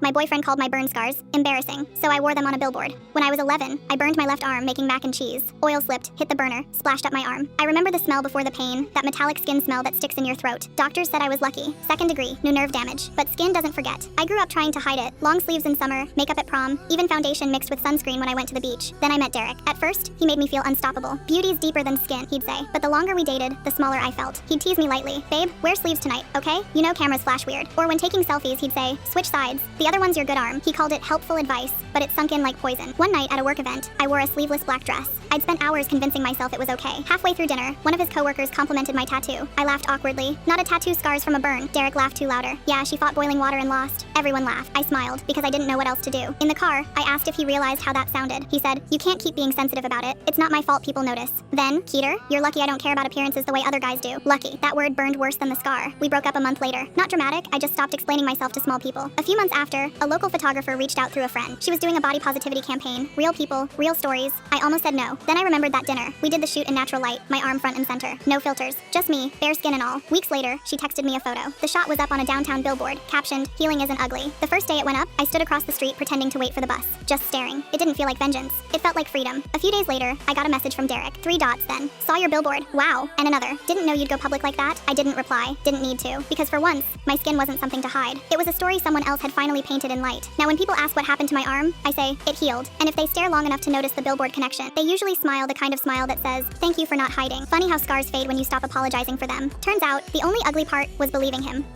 My boyfriend called my burn scars embarrassing, so I wore them on a billboard. When I was 11, I burned my left arm making mac and cheese. Oil slipped, hit the burner, splashed up my arm. I remember the smell before the pain, that metallic skin smell that sticks in your throat. Doctors said I was lucky. 2nd degree, no nerve damage. But skin doesn't forget. I grew up trying to hide it. Long sleeves in summer, makeup at prom, even foundation mixed with sunscreen when I went to the beach. Then I met Derek. At first, he made me feel unstoppable. Beauty's deeper than skin, he'd say. But the longer we dated, the smaller I felt. He'd tease me lightly. Babe, wear sleeves tonight, okay? You know cameras flash weird. Or when taking selfies, he'd say, switch sides. The other one's your good arm. He called it helpful advice, but it sunk in like poison. One night at a work event, I wore a sleeveless black dress. I'd spent hours convincing myself it was okay. Halfway through dinner, one of his coworkers complimented my tattoo. I laughed awkwardly. Not a tattoo, scars from a burn. Derek laughed too louder. Yeah, she fought boiling water and lost. Everyone laughed. I smiled, because I didn't know what else to do. In the car, I asked if he realized how that sounded. He said, you can't keep being sensitive about it. It's not my fault people notice. Then, Keeter, you're lucky I don't care about appearances the way other guys do. Lucky. That word burned worse than the scar. We broke up a month later. Not dramatic, I just stopped explaining myself to small people. A few months after, a local photographer reached out through a friend. She was doing a body positivity campaign. Real people, real stories. I almost said no. Then I remembered that dinner. We did the shoot in natural light, my arm front and center. No filters. Just me, bare skin and all. Weeks later, she texted me a photo. The shot was up on a downtown billboard, captioned, healing isn't ugly. The first day it went up, I stood across the street pretending to wait for the bus. Just staring. It didn't feel like vengeance. It felt like freedom. A few days later, I got a message from Derek. 3 dots then. Saw your billboard. Wow. And another. Didn't know you'd go public like that. I didn't reply. Didn't need to. Because for once, my skin wasn't something to hide. It was a story someone else had finally painted in light. Now when people ask what happened to my arm, I say, it healed. And if they stare long enough to notice the billboard connection, they usually smile the kind of smile that says, thank you for not hiding. Funny how scars fade when you stop apologizing for them. Turns out, the only ugly part was believing him.